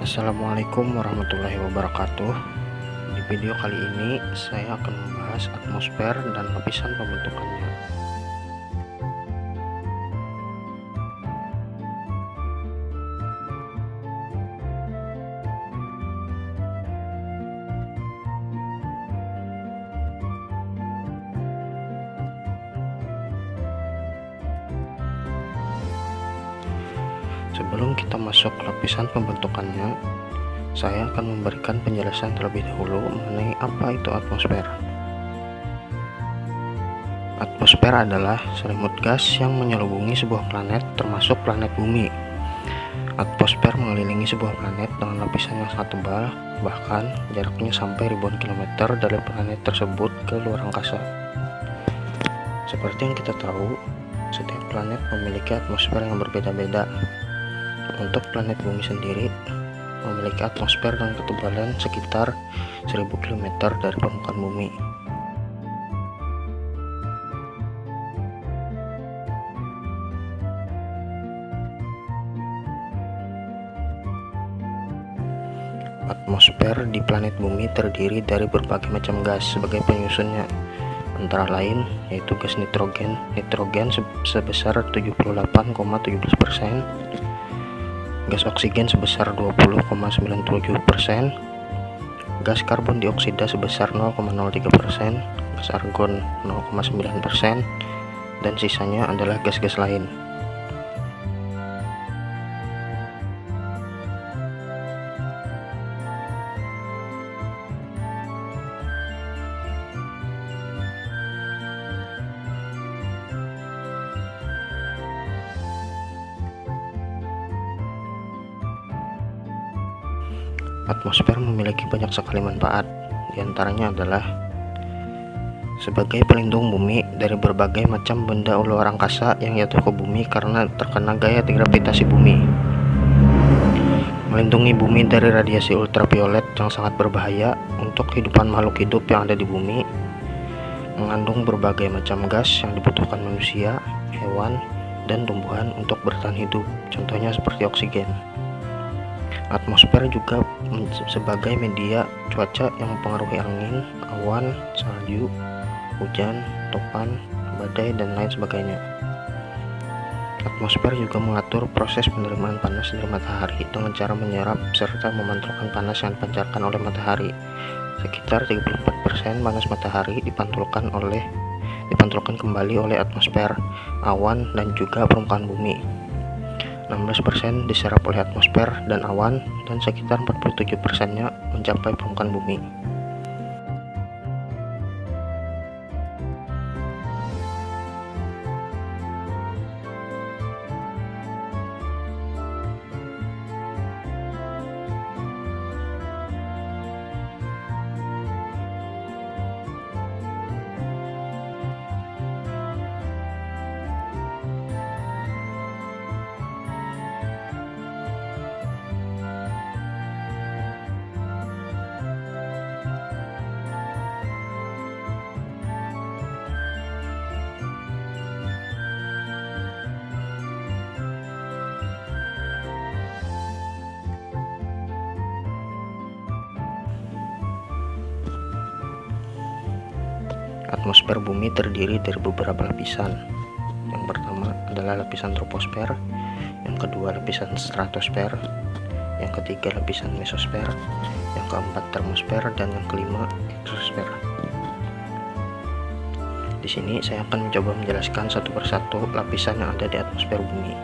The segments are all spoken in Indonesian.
Assalamualaikum warahmatullahi wabarakatuh. Di video kali ini saya akan membahas atmosfer dan lapisan pembentukannya. Sebelum kita masuk ke lapisan pembentukannya, saya akan memberikan penjelasan terlebih dahulu mengenai apa itu atmosfer. Atmosfer adalah selimut gas yang menyelubungi sebuah planet, termasuk planet bumi. Atmosfer mengelilingi sebuah planet dengan lapisan yang sangat tebal, bahkan jaraknya sampai ribuan kilometer dari planet tersebut ke luar angkasa. Seperti yang kita tahu, setiap planet memiliki atmosfer yang berbeda-beda. Untuk planet bumi sendiri memiliki atmosfer dengan ketebalan sekitar 1000 km dari permukaan bumi. Atmosfer di planet bumi terdiri dari berbagai macam gas sebagai penyusunnya, antara lain yaitu gas nitrogen sebesar 78,17%, gas oksigen sebesar 20,97%, gas karbon dioksida sebesar 0,03%, gas argon 0,9%, dan sisanya adalah gas-gas lain. Atmosfer memiliki banyak sekali manfaat, diantaranya adalah sebagai pelindung bumi dari berbagai macam benda luar angkasa yang jatuh ke bumi karena terkena gaya gravitasi bumi, melindungi bumi dari radiasi ultraviolet yang sangat berbahaya untuk kehidupan makhluk hidup yang ada di bumi, mengandung berbagai macam gas yang dibutuhkan manusia, hewan, dan tumbuhan untuk bertahan hidup, contohnya seperti oksigen. Atmosfer juga sebagai media cuaca yang mempengaruhi angin, awan, salju, hujan, topan, badai, dan lain sebagainya. Atmosfer juga mengatur proses penerimaan panas dari matahari dengan cara menyerap serta memantulkan panas yang dipancarkan oleh matahari. Sekitar 34% panas matahari dipantulkan kembali oleh atmosfer, awan, dan juga permukaan bumi. 16% diserap oleh atmosfer dan awan, dan sekitar 47%-nya mencapai permukaan bumi. Atmosfer bumi terdiri dari beberapa lapisan. Yang pertama adalah lapisan troposfer, yang kedua lapisan stratosfer, yang ketiga lapisan mesosfer, yang keempat termosfer, dan yang kelima eksosfer. Di sini saya akan mencoba menjelaskan satu persatu lapisan yang ada di atmosfer bumi.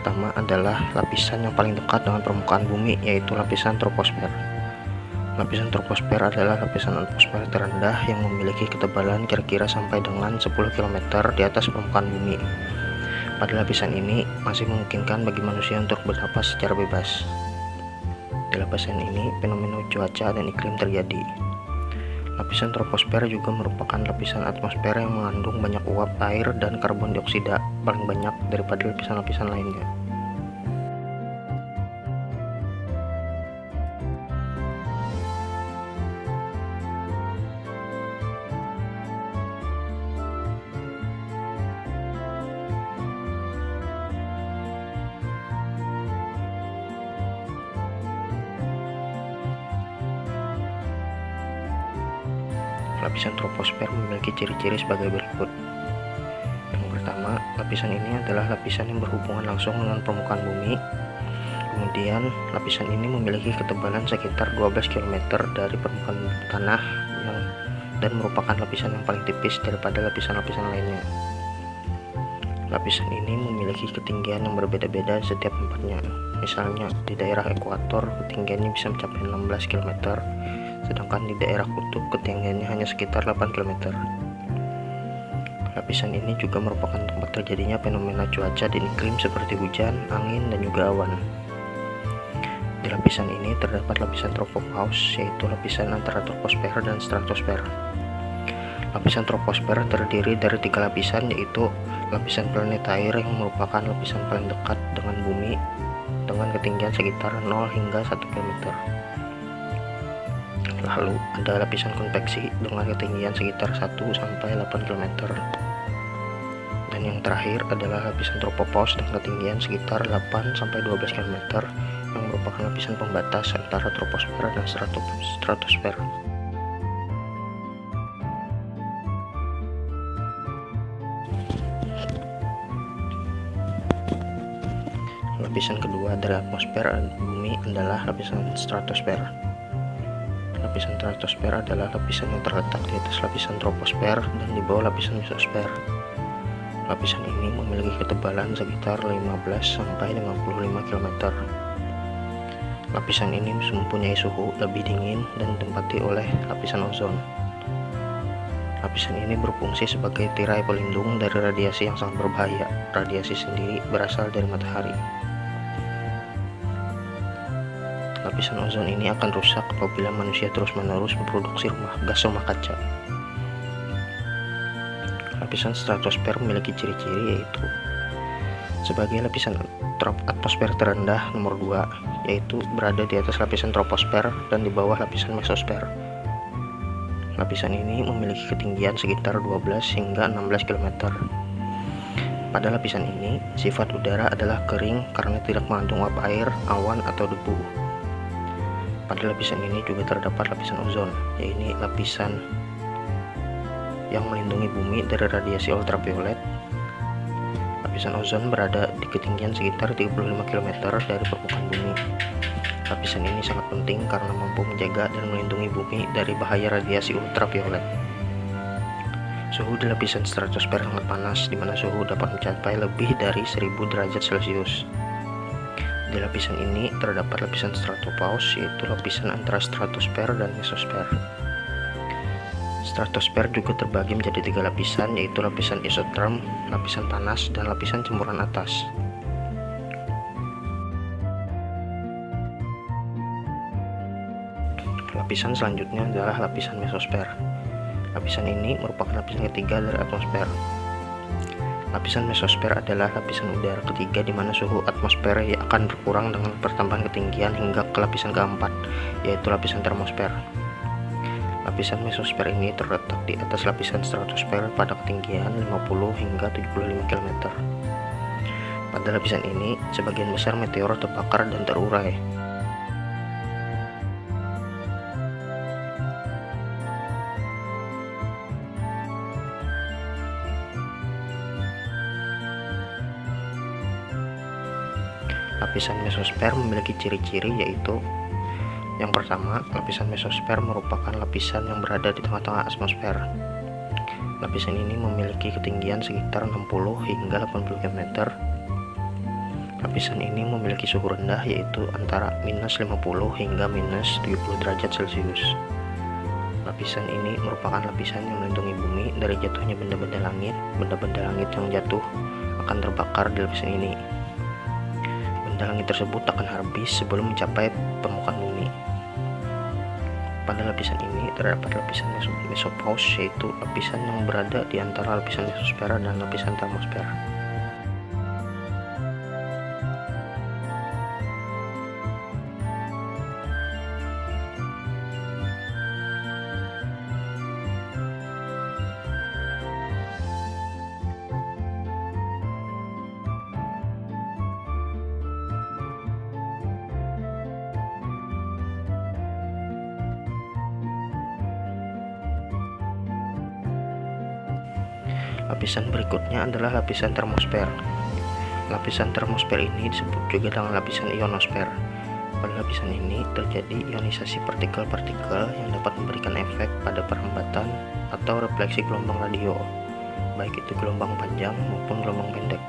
pertama adalah lapisan yang paling dekat dengan permukaan bumi, yaitu lapisan troposfer. Lapisan troposfer adalah lapisan atmosfer terendah yang memiliki ketebalan kira-kira sampai dengan 10 km di atas permukaan bumi. Pada lapisan ini masih memungkinkan bagi manusia untuk bernapas secara bebas. Di lapisan ini fenomena cuaca dan iklim terjadi. Lapisan troposfer juga merupakan lapisan atmosfer yang mengandung banyak uap air dan karbon dioksida, paling banyak daripada lapisan-lapisan lainnya. Lapisan troposfer memiliki ciri-ciri sebagai berikut. Yang pertama, lapisan ini adalah lapisan yang berhubungan langsung dengan permukaan bumi. Kemudian, lapisan ini memiliki ketebalan sekitar 12 km dari permukaan tanah dan merupakan lapisan yang paling tipis daripada lapisan-lapisan lainnya. Lapisan ini memiliki ketinggian yang berbeda-beda setiap tempatnya. Misalnya, di daerah ekuator ketinggiannya bisa mencapai 16 km, sedangkan di daerah kutub ketinggiannya hanya sekitar 8 km. Lapisan ini juga merupakan tempat terjadinya fenomena cuaca dan iklim seperti hujan, angin, dan juga awan. Di lapisan ini terdapat lapisan tropopaus, yaitu lapisan antara troposfer dan stratosfer. Lapisan troposfer terdiri dari 3 lapisan, yaitu lapisan planet air yang merupakan lapisan paling dekat dengan bumi dengan ketinggian sekitar 0 hingga 1 km. Lalu ada lapisan konveksi dengan ketinggian sekitar 1 sampai 8 km. Dan yang terakhir adalah lapisan tropopause dengan ketinggian sekitar 8 sampai 12 km yang merupakan lapisan pembatas antara troposfer dan stratosfer. Lapisan kedua dari atmosfer bumi adalah lapisan stratosfer. Lapisan stratosfer adalah lapisan yang terletak di atas lapisan troposfer dan di bawah lapisan mesosfer. Lapisan ini memiliki ketebalan sekitar 15 sampai 55 km. Lapisan ini mempunyai suhu lebih dingin dan ditempati oleh lapisan ozon. Lapisan ini berfungsi sebagai tirai pelindung dari radiasi yang sangat berbahaya. Radiasi sendiri berasal dari matahari. Lapisan ozon ini akan rusak apabila manusia terus-menerus memproduksi gas rumah kaca. Lapisan stratosfer memiliki ciri-ciri yaitu sebagai lapisan atmosfer terendah nomor 2, yaitu berada di atas lapisan troposfer dan di bawah lapisan mesosfer. Lapisan ini memiliki ketinggian sekitar 12 hingga 16 km. Pada lapisan ini, sifat udara adalah kering karena tidak mengandung uap air, awan, atau debu. Pada lapisan ini juga terdapat lapisan ozon, yaitu lapisan yang melindungi bumi dari radiasi ultraviolet. Lapisan ozon berada di ketinggian sekitar 35 km dari permukaan bumi. Lapisan ini sangat penting karena mampu menjaga dan melindungi bumi dari bahaya radiasi ultraviolet. Suhu di lapisan stratosfer sangat panas, di mana suhu dapat mencapai lebih dari 1000 derajat Celcius. Di lapisan ini terdapat lapisan stratopause, yaitu lapisan antara stratosfer dan mesosfer. Stratosfer juga terbagi menjadi 3 lapisan, yaitu lapisan isoterm, lapisan panas, dan lapisan campuran atas. Lapisan selanjutnya adalah lapisan mesosfer. Lapisan ini merupakan lapisan ketiga dari atmosfer. Lapisan mesosfer adalah lapisan udara ketiga di mana suhu atmosfer akan berkurang dengan pertambahan ketinggian hingga ke lapisan keempat, yaitu lapisan termosfer. Lapisan mesosfer ini terletak di atas lapisan stratosfer pada ketinggian 50 hingga 75 km. Pada lapisan ini, sebagian besar meteor terbakar dan terurai. Lapisan mesosfer memiliki ciri-ciri yaitu yang pertama, lapisan mesosfer merupakan lapisan yang berada di tengah-tengah atmosfer. Lapisan ini memiliki ketinggian sekitar 60 hingga 80 km. Lapisan ini memiliki suhu rendah, yaitu antara minus 50 hingga minus 70 derajat Celcius. Lapisan ini merupakan lapisan yang melindungi bumi dari jatuhnya benda-benda langit. Benda-benda langit yang jatuh akan terbakar di lapisan ini. Benda langit tersebut akan habis sebelum mencapai permukaan bumi. Pada lapisan ini terdapat lapisan mesopause, yaitu lapisan yang berada di antara lapisan mesosfera dan lapisan termosfer. Lapisan berikutnya adalah lapisan termosfer. Lapisan termosfer ini disebut juga dengan lapisan ionosfer. Pada lapisan ini terjadi ionisasi partikel-partikel yang dapat memberikan efek pada perhambatan atau refleksi gelombang radio, baik itu gelombang panjang maupun gelombang pendek.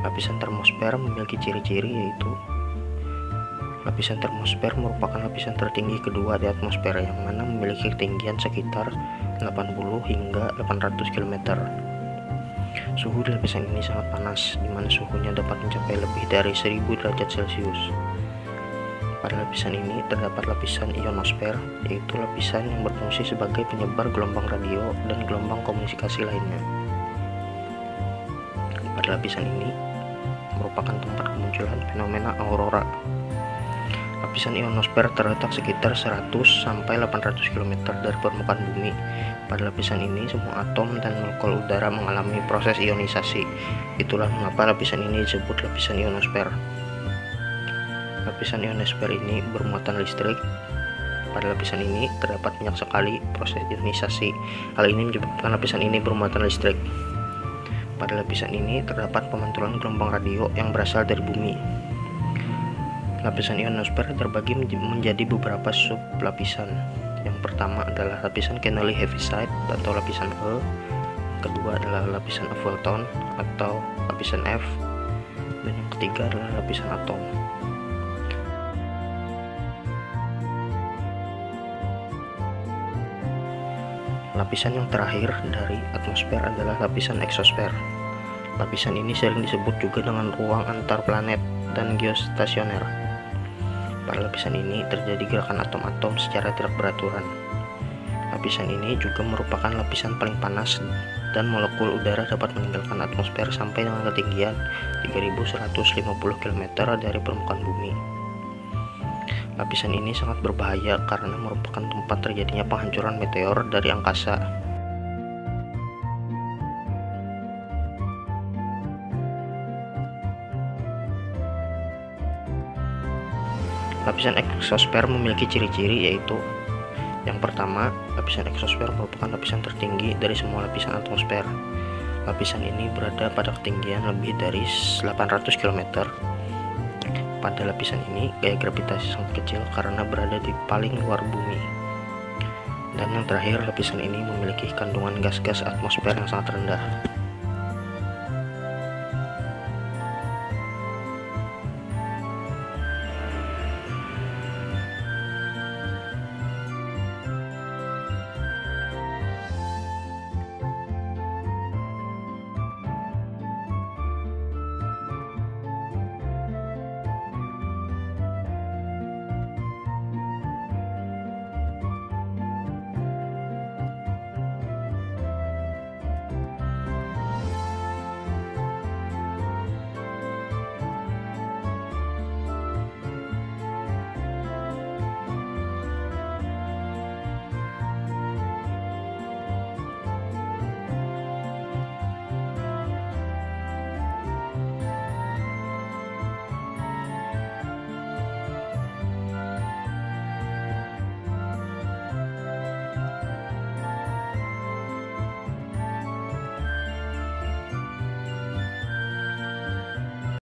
Lapisan termosfer memiliki ciri-ciri, yaitu lapisan termosfer merupakan lapisan tertinggi kedua di atmosfer, yang mana memiliki ketinggian sekitar 80 hingga 800 km. Suhu di lapisan ini sangat panas, di mana suhunya dapat mencapai lebih dari 1000 derajat Celcius. Pada lapisan ini terdapat lapisan ionosfer, yaitu lapisan yang berfungsi sebagai penyebar gelombang radio dan gelombang komunikasi lainnya. Pada lapisan ini merupakan tempat kemunculan fenomena aurora. Lapisan ionosfer terletak sekitar 100 sampai 800 km dari permukaan bumi. Pada lapisan ini semua atom dan molekul udara mengalami proses ionisasi. Itulah mengapa lapisan ini disebut lapisan ionosfer. Lapisan ionosfer ini bermuatan listrik. Pada lapisan ini terdapat banyak sekali proses ionisasi. Hal ini menyebabkan lapisan ini bermuatan listrik. Pada lapisan ini terdapat pemantulan gelombang radio yang berasal dari bumi. Lapisan ionosfer terbagi menjadi beberapa sub lapisan. Yang pertama adalah lapisan Kennedy heaviside atau lapisan E. Kedua adalah lapisan Fulton atau lapisan F. Dan yang ketiga adalah lapisan atom. Lapisan yang terakhir dari atmosfer adalah lapisan eksosfer. Lapisan ini sering disebut juga dengan ruang antar planet dan geostasioner. Pada lapisan ini terjadi gerakan atom-atom secara tidak beraturan. Lapisan ini juga merupakan lapisan paling panas, dan molekul udara dapat meninggalkan atmosfer sampai dengan ketinggian 3150 km dari permukaan bumi. Lapisan ini sangat berbahaya karena merupakan tempat terjadinya penghancuran meteor dari angkasa. Lapisan eksosfer memiliki ciri-ciri, yaitu yang pertama, lapisan eksosfer merupakan lapisan tertinggi dari semua lapisan atmosfer. Lapisan ini berada pada ketinggian lebih dari 800 km. Pada lapisan ini, gaya gravitasi sangat kecil karena berada di paling luar bumi. Dan yang terakhir, lapisan ini memiliki kandungan gas-gas atmosfer yang sangat rendah.